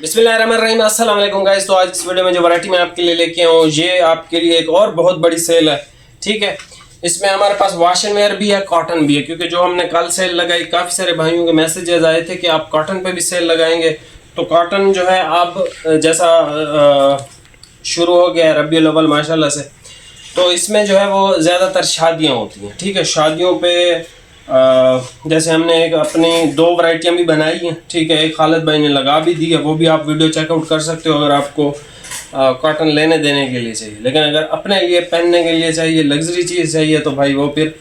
बिस्मिल्लाहिर्रहमानिर्रहीम, अस्सलाम वालेकुम गाइस। तो आज इस वीडियो में जो वैरायटी मैं आपके लिए लेके आया हूँ, ये आपके लिए एक और बहुत बड़ी सेल है। ठीक है, इसमें हमारे पास वॉश एंड वेयर भी है, कॉटन भी है, क्योंकि जो हमने कल सेल लगाई काफ़ी सारे भाइयों के मैसेजेस आए थे कि आप कॉटन पे भी सेल लगाएंगे। तो कॉटन जो है अब जैसा शुरू हो गया है रबीउल अव्वल माशाल्लाह से, तो इसमें जो है वो ज़्यादातर शादियाँ होती हैं। ठीक है, शादियों पे जैसे हमने एक अपनी दो वैरायटियाँ भी बनाई हैं। ठीक है, एक खालिद भाई ने लगा भी दी है, वो भी आप वीडियो चेकआउट कर सकते हो अगर आपको कॉटन लेने देने के लिए चाहिए। लेकिन अगर अपने लिए पहनने के लिए चाहिए, लग्जरी चीज़ चाहिए, तो भाई वो फिर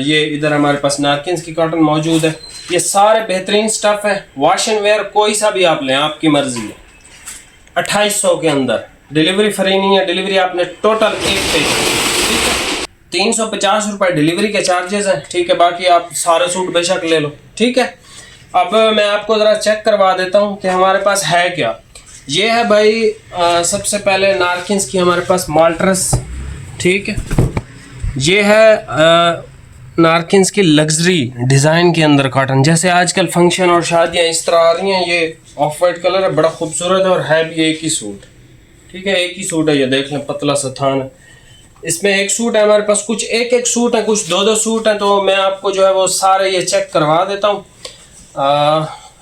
ये इधर हमारे पास नारकिन्स की कॉटन मौजूद है। ये सारे बेहतरीन स्टफ़ है। वॉश एंड वेयर कोई सा भी आप लें, आपकी मर्ज़ी है। 2800 के अंदर डिलीवरी फ्री नहीं है, डिलीवरी आपने टोटल एक पे 350 रुपये डिलीवरी के चार्जेस हैं। ठीक है, बाकी आप सारे सूट बेशक ले लो। ठीक है, अब मैं आपको ज़रा चेक करवा देता हूँ कि हमारे पास है क्या। ये है भाई सबसे पहले नारकिन्स की हमारे पास माल्ट्रस। ठीक है, ये है नारकिन्स की लग्जरी डिज़ाइन के अंदर कॉटन। जैसे आजकल फंक्शन और शादियाँ इस तरह आ रही हैं। ये ऑफ वाइट कलर है, बड़ा खूबसूरत है और है भी एक ही सूट। ठीक है, एक ही सूट है, ये देख लें, पतला सा थान है। इसमें एक सूट है हमारे पास, कुछ एक एक सूट है, कुछ दो दो सूट हैं। तो मैं आपको जो है वो सारे ये चेक करवा देता हूँ।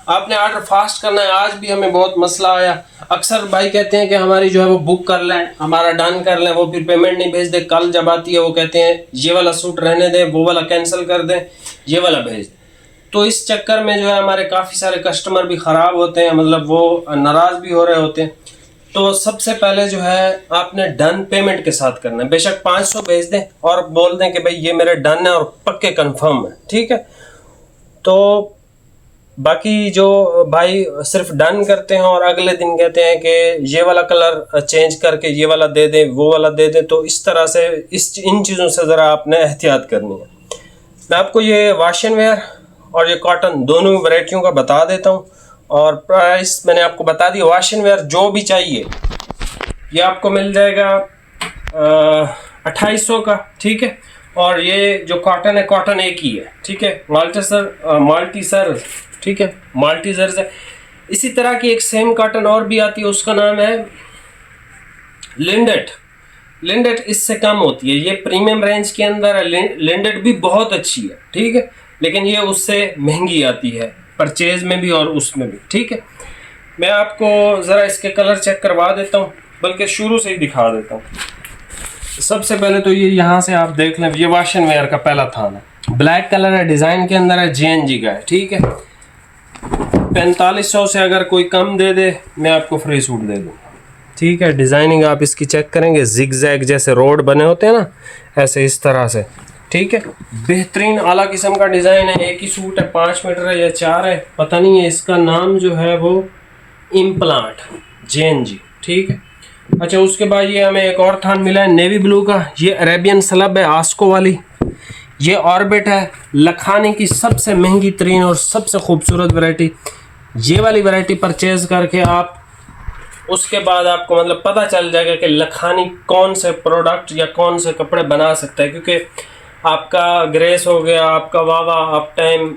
आपने ऑर्डर फास्ट करना है। आज भी हमें बहुत मसला आया। अक्सर भाई कहते हैं कि हमारी जो है वो बुक कर लें, हमारा डन कर लें, वो फिर पेमेंट नहीं भेज दे। कल जब आती है वो कहते हैं ये वाला सूट रहने दें, वो वाला कैंसिल कर दें, ये वाला भेज दें। तो इस चक्कर में जो है हमारे काफ़ी सारे कस्टमर भी ख़राब होते हैं, मतलब वो नाराज़ भी हो रहे होते हैं। तो सबसे पहले जो है आपने डन पेमेंट के साथ करना है। बेशक 500 भेज दें और बोल दें कि भाई ये मेरे डन है और पक्के कंफर्म है। ठीक है, तो बाकी जो भाई सिर्फ डन करते हैं और अगले दिन कहते हैं कि ये वाला कलर चेंज करके ये वाला दे दें, वो वाला दे दें, तो इस तरह से इन चीज़ों से ज़रा आपने एहतियात करनी है। मैं आपको ये वॉश एंड वेयर और ये कॉटन दोनों वैरायटियों का बता देता हूँ और प्राइस मैंने आपको बता दी। वॉश एंड वेयर जो भी चाहिए ये आपको मिल जाएगा 2800 का। ठीक है, और ये जो कॉटन है, कॉटन एक ही है। ठीक है, माल्टीसर। ठीक है, माल्टीजर्स है। इसी तरह की एक सेम कॉटन और भी आती है, उसका नाम है लिंडेट। लिंडेट इससे कम होती है, ये प्रीमियम रेंज के अंदर है। लिंडेट भी बहुत अच्छी है। ठीक है, लेकिन ये उससे महंगी आती है परचेज में भी और उसमें भी। ठीक है, मैं आपको ज़रा इसके कलर चेक करवा देता हूँ, बल्कि शुरू से ही दिखा देता हूँ। सबसे पहले तो ये यहाँ से आप देख लें, ये वॉश एंड वेयर का पहला थान है, ब्लैक कलर है, डिज़ाइन के अंदर है, JNG का है। ठीक है, 4500 से अगर कोई कम दे दे मैं आपको फ्री सूट दे दूँगा। ठीक है, डिज़ाइनिंग आप इसकी चेक करेंगे, जिग जैग जैसे रोड बने होते हैं ना, ऐसे इस तरह से। ठीक है, बेहतरीन आला किस्म का डिज़ाइन है। एक ही सूट है, 5 मीटर है या 4 है, पता नहीं है। इसका नाम जो है वो इम्प्लांट JNG। ठीक है, अच्छा, उसके बाद ये हमें एक और थान मिला है नेवी ब्लू का। ये अरेबियन स्लब है, आस्को वाली। ये ऑर्बिट है, लखानी की सबसे महंगी तरीन और सबसे खूबसूरत वैरायटी। ये वाली वैरायटी परचेज करके आप उसके बाद आपको मतलब पता चल जाएगा कि लखानी कौन से प्रोडक्ट या कौन से कपड़े बना सकता है, क्योंकि आपका ग्रेस हो गया, आपका वावा, अप टाइम,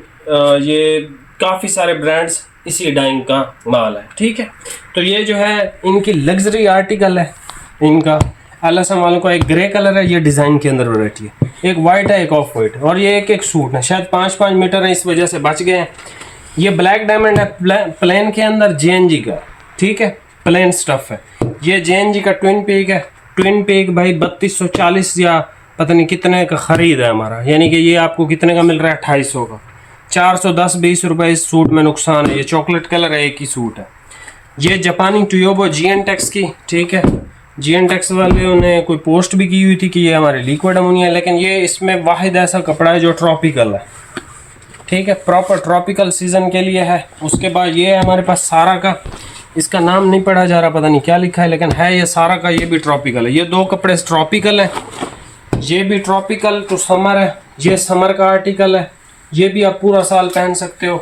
ये काफ़ी सारे ब्रांड्स इसी डाइंग का माल है। ठीक है, तो ये जो है इनकी लग्जरी आर्टिकल है। इनका अलसम वालों का एक ग्रे कलर है, ये डिज़ाइन के अंदर वैरायटी है, एक वाइट है, एक ऑफ वाइट, और ये एक एक सूट है। शायद 5-5 मीटर है, इस वजह से बच गए हैं। ये ब्लैक डायमंड है, प्लेन के अंदर JNG का। ठीक है, प्लेन स्टफ़ है। ये JNG का ट्विन पीक है। ट्विन पीक भाई 3240 या पता नहीं कितने का ख़रीद है हमारा, यानी कि ये आपको कितने का मिल रहा है, 2800 का। 410-20 रुपये इस सूट में नुकसान है। ये चॉकलेट कलर है, एक ही सूट है। ये जापानी टुयोबो GNTEX की। ठीक है, GNTEX वाले ने कोई पोस्ट भी की हुई थी कि ये हमारे लिक्विड अमोनिया है, लेकिन ये इसमें वाहिद ऐसा कपड़ा है जो ट्रॉपिकल है। ठीक है, प्रॉपर ट्रॉपिकल सीज़न के लिए है। उसके बाद ये है हमारे पास सारा का, इसका नाम नहीं पढ़ा जा रहा, पता नहीं क्या लिखा है, लेकिन है ये सारा का। ये भी ट्रॉपिकल है। ये दो कपड़े ट्रॉपिकल है, ये भी ट्रॉपिकल टू समर है। ये समर का आर्टिकल है, ये भी आप पूरा साल पहन सकते हो।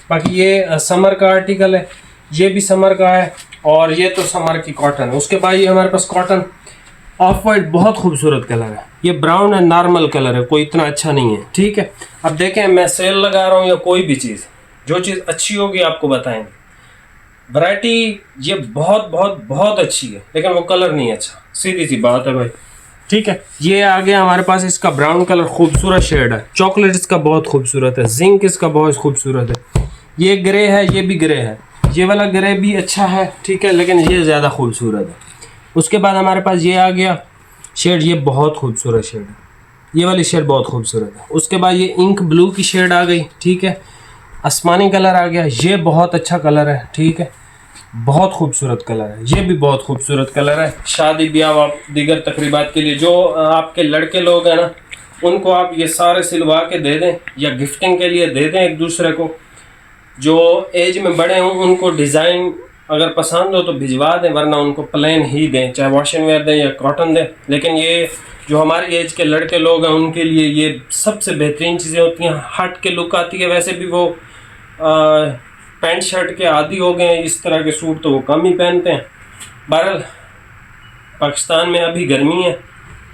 बाकी ये समर का आर्टिकल है, ये भी समर का है, और ये तो समर की कॉटन है। उसके बाद ये हमारे पास कॉटन ऑफ वाइट, बहुत खूबसूरत कलर है। ये ब्राउन है, नॉर्मल कलर है, कोई इतना अच्छा नहीं है। ठीक है, अब देखें मैं सेल लगा रहा हूँ या कोई भी चीज़, जो चीज़ अच्छी होगी आपको बताएंगे। वैरायटी ये बहुत बहुत बहुत अच्छी है, लेकिन वो कलर नहीं अच्छा, सीधी सी बात है भाई। ठीक है, ये आ गया हमारे पास इसका ब्राउन कलर, खूबसूरत शेड है। चॉकलेट इसका बहुत खूबसूरत है, जिंक इसका बहुत खूबसूरत है। ये ग्रे है, ये भी ग्रे है, ये वाला ग्रे भी अच्छा है, ठीक है, लेकिन ये ज़्यादा खूबसूरत है। उसके बाद हमारे पास ये आ गया शेड, ये बहुत खूबसूरत शेड है, ये वाली शेड बहुत खूबसूरत है। उसके बाद ये इंक ब्लू की शेड आ गई, ठीक है, आसमानी कलर आ गया, ये बहुत अच्छा कलर है, ठीक है, बहुत खूबसूरत कलर है, ये भी बहुत खूबसूरत कलर है। शादी ब्याह व दीगर तकरीबात के लिए जो आपके लड़के लोग हैं ना, उनको आप ये सारे सिलवा के दे दें या गिफ्टिंग के लिए दे दें एक दूसरे को। जो एज में बड़े हों उनको डिज़ाइन अगर पसंद हो तो भिजवा दें, वरना उनको प्लेन ही दें, चाहे वॉशिंग वेयर दें या कॉटन दें। लेकिन ये जो हमारी एज के लड़के लोग हैं उनके लिए ये सबसे बेहतरीन चीज़ें होती हैं, हट के लुक आती है। वैसे भी वो पैंट शर्ट के आदी हो गए हैं, इस तरह के सूट तो वो कम ही पहनते हैं। बहरहाल पाकिस्तान में अभी गर्मी है,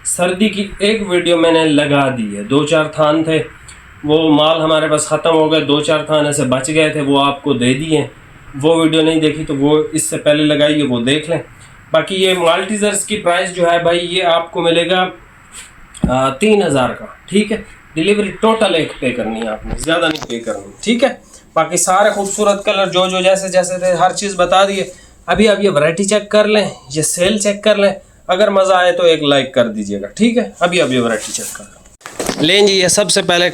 सर्दी की एक वीडियो मैंने लगा दी है, 2-4 थान थे, वो माल हमारे पास ख़त्म हो गए, 2-4 थान ऐसे बच गए थे, वो आपको दे दिए। वो वीडियो नहीं देखी तो वो इससे पहले लगाई है, वो देख लें। बाकी ये माल्टीजर्स की प्राइस जो है भाई, ये आपको मिलेगा 3000 का, ठीक है। डिलीवरी टोटल एक पे करनी है आपने, ज़्यादा नहीं पे करनी, ठीक है। बाकी सारे खूबसूरत कलर जो जो जैसे जैसे थे हर चीज़ बता दिए। अभी आप ये वैरायटी चेक कर लें, ये सेल चेक कर लें, अगर मज़ा आए तो एक लाइक कर दीजिएगा, ठीक है। अभी आप ये वैरायटी चेक कर लें जी। ये सबसे पहले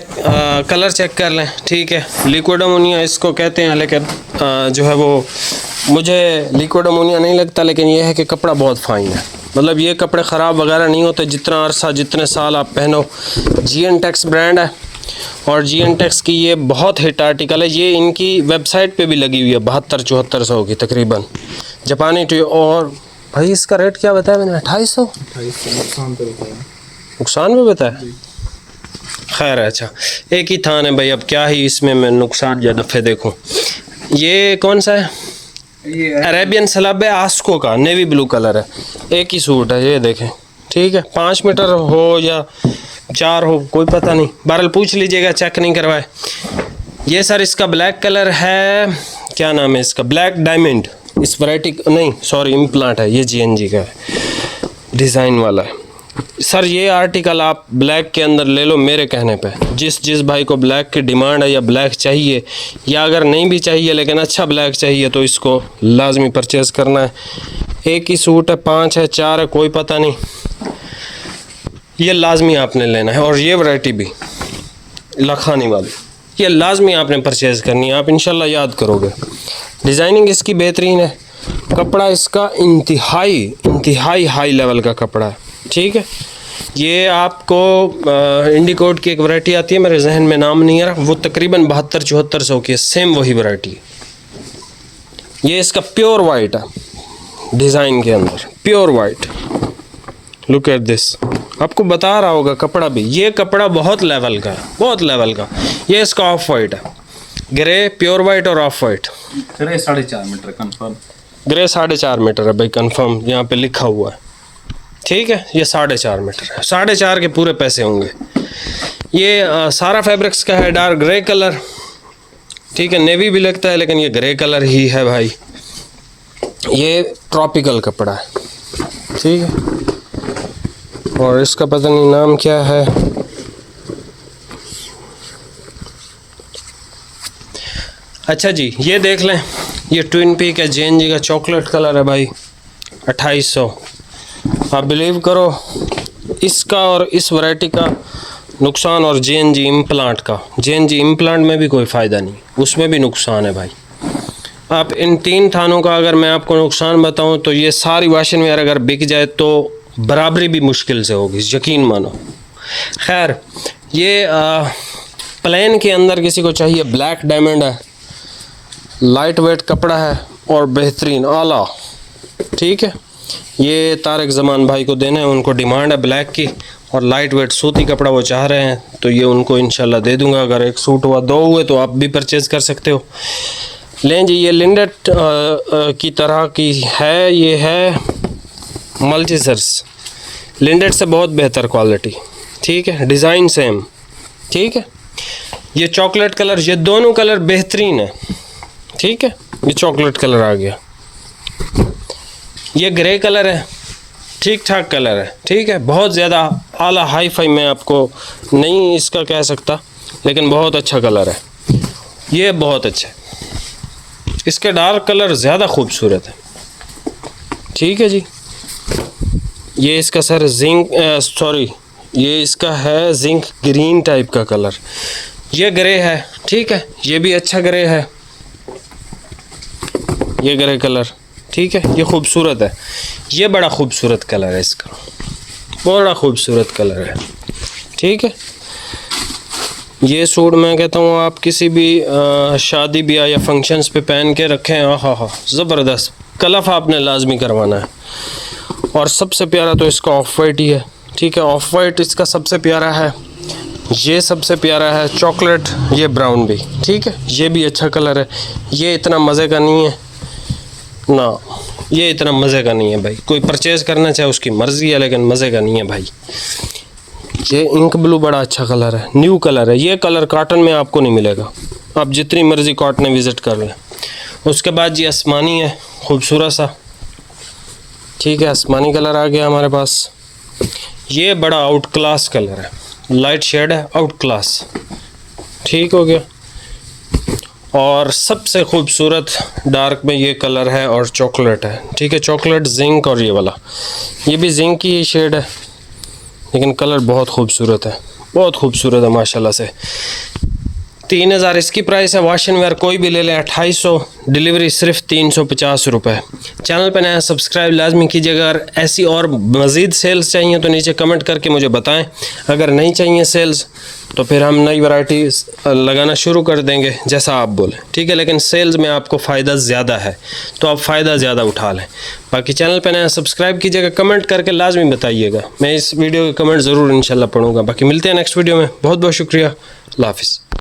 कलर चेक कर लें, ठीक है। लिक्विड अमोनिया इसको कहते हैं, लेकिन जो है वो मुझे लिक्विड अमोनिया नहीं लगता, लेकिन ये है कि कपड़ा बहुत फाइन है, मतलब ये कपड़े ख़राब वगैरह नहीं होते, जितना अरसा जितने साल आप पहनो। GNTEX ब्रांड है और GNTEX की ये बहुत हिट आर्टिकल है। ये इनकी वेबसाइट पे भी लगी हुई है, 72-7400 की तकरीबन, जापानी टू। और भाई इसका रेट क्या बताया मैंने? 2800 नुकसान में बताया। खैर अच्छा, एक ही थान है भाई, अब क्या ही इसमें मैं नुकसान या नफ़े देखूँ। ये कौन सा है? ये अरेबियन सलब है, आस्को का, नेवी ब्लू कलर है, एक ही सूट है, ये देखें, ठीक है। 5 मीटर हो या 4 हो कोई पता नहीं, बहरहाल पूछ लीजिएगा, चेक नहीं करवाए। ये सर इसका ब्लैक कलर है, क्या नाम है इसका, ब्लैक डायमंड। इस वैरायटी नहीं, सॉरी इम्प्लांट है, ये GNG का है, डिज़ाइन वाला है सर। ये आर्टिकल आप ब्लैक के अंदर ले लो मेरे कहने पे। जिस भाई को ब्लैक की डिमांड है या ब्लैक चाहिए, या अगर नहीं भी चाहिए लेकिन अच्छा ब्लैक चाहिए, तो इसको लाजमी परचेज़ करना है। एक ही सूट है, 5 है, 4 है, कोई पता नहीं, ये लाजमी आपने लेना है। और ये वैरायटी भी लखानी वाली, ये लाजमी आपने परचेज़ करनी है, आप इंशाल्लाह याद करोगे। डिज़ाइनिंग इसकी बेहतरीन है, कपड़ा इसका इंतहाई हाई लेवल का कपड़ा है, ठीक है। ये आपको इंडिकोट की एक वैरायटी आती है, मेरे जहन में नाम नहीं आ रहा, वो तकरीबन 72-7400 की है, सेम वही वैरायटी। ये इसका प्योर वाइट है, डिज़ाइन के अंदर pure white, look at this. आपको बता रहा होगा कपड़ा भी, ये कपड़ा बहुत लेवल का है, बहुत लेवल का। ये इसका ऑफ वाइट है, ग्रे, प्योर वाइट और off white. Grey 4.5 metre confirm, grey 4.5 metre है भाई, कंफर्म यहाँ पे लिखा हुआ है, ठीक है। ये 4.5 मीटर है, 4.5 के पूरे पैसे होंगे। ये सारा फैब्रिक्स का है, डार्क ग्रे कलर, ठीक है। नेवी भी लगता है लेकिन ये ग्रे कलर ही है भाई। ये ट्रॉपिकल कपड़ा है, ठीक है। और इसका पता नहीं नाम क्या है। अच्छा जी, ये देख लें, ये ट्विन पीक है, GNG का चॉकलेट कलर है भाई, 2800। आप बिलीव करो, इसका और इस वैरायटी का नुकसान, और GNG इम्प्लांट का, GNG इम्प्लांट में भी कोई फ़ायदा नहीं, उसमें भी नुकसान है भाई। आप इन 3 थानों का अगर मैं आपको नुकसान बताऊं तो ये सारी वॉशिंग वेयर अगर बिक जाए तो बराबरी भी मुश्किल से होगी, यकीन मानो। खैर, ये प्लेन के अंदर किसी को चाहिए, ब्लैक डायमंड है, लाइट वेट कपड़ा है और बेहतरीन आला, ठीक है। ये तारिक ज़मान भाई को देना है, उनको डिमांड है ब्लैक की, और लाइट वेट सूती कपड़ा वो चाह रहे हैं, तो ये उनको इंशाल्लाह दे दूंगा। अगर एक सूट हुआ, 2 हुए तो आप भी परचेज़ कर सकते हो। लें जी, ये लिंडेट की तरह की है, ये है मल्टीजर्स, लिंडेट से बहुत बेहतर क्वालिटी, ठीक है। डिज़ाइन सेम, ठीक है। ये चॉकलेट कलर, ये दोनों कलर बेहतरीन है, ठीक है। ये चॉकलेट कलर आ गया, ये ग्रे कलर है, ठीक ठाक कलर है, ठीक है। बहुत ज़्यादा आला हाई फाई मैं आपको नहीं इसका कह सकता, लेकिन बहुत अच्छा कलर है, ये बहुत अच्छा है। इसके डार्क कलर ज़्यादा खूबसूरत है, ठीक है जी। ये इसका सर ये इसका है जिंक ग्रीन टाइप का कलर, ये ग्रे है, ठीक है। ये भी अच्छा ग्रे है, ये ग्रे कलर, ठीक है। ये खूबसूरत है, ये बड़ा खूबसूरत कलर है इसका, बड़ा खूबसूरत कलर है, ठीक है। ये सूट मैं कहता हूँ आप किसी भी शादी ब्याह या फंक्शंस पे पहन के रखें, हाँ ज़बरदस्त, कलफ आपने लाजमी करवाना है। और सबसे प्यारा तो इसका ऑफ वाइट ही है, ठीक है। ऑफ वाइट इसका सबसे प्यारा है, ये सबसे प्यारा है, चॉकलेट, ये ब्राउन भी, ठीक है। ये भी अच्छा कलर है, ये इतना मज़े का नहीं है ना, ये इतना मज़े का नहीं है भाई। कोई परचेज़ करना चाहे उसकी मर्ज़ी है, लेकिन मज़े का नहीं है भाई। ये इंक ब्लू बड़ा अच्छा कलर है, न्यू कलर है, ये कलर कॉटन में आपको नहीं मिलेगा, आप जितनी मर्ज़ी कॉटन विज़िट कर लें। उसके बाद ये आसमानी है, खूबसूरत सा, ठीक है। आसमानी कलर आ गया हमारे पास, ये बड़ा आउट क्लास कलर है, लाइट शेड है, आउट क्लास, ठीक हो गया। और सबसे खूबसूरत डार्क में ये कलर है और चॉकलेट है, ठीक है। चॉकलेट जिंक, और ये वाला ये भी जिंक की शेड है, लेकिन कलर बहुत खूबसूरत है, बहुत खूबसूरत है माशाल्लाह से। 3000 इसकी प्राइस है। वॉश एंड वेयर कोई भी ले लें 2800, डिलीवरी सिर्फ 350 रुपये। चैनल पर नया सब्सक्राइब लाजमी कीजिएगा। अगर ऐसी और मज़ीद सेल्स चाहिए तो नीचे कमेंट करके मुझे बताएं। अगर नहीं चाहिए सेल्स तो फिर हम नई वैरायटी लगाना शुरू कर देंगे, जैसा आप बोलें, ठीक है। लेकिन सेल्स में आपको फ़ायदा ज़्यादा है, तो आप फ़ायदा ज़्यादा उठा लें। बाकी चैनल पर नया सब्सक्राइब कीजिएगा, कमेंट करके लाजमी बताइएगा, मैं इस वीडियो के कमेंट ज़रूर इंशाल्लाह पढ़ूँगा। बाकी मिलते हैं नेक्स्ट वीडियो में, बहुत बहुत शुक्रिया, अल्लाह हाफ़िज़।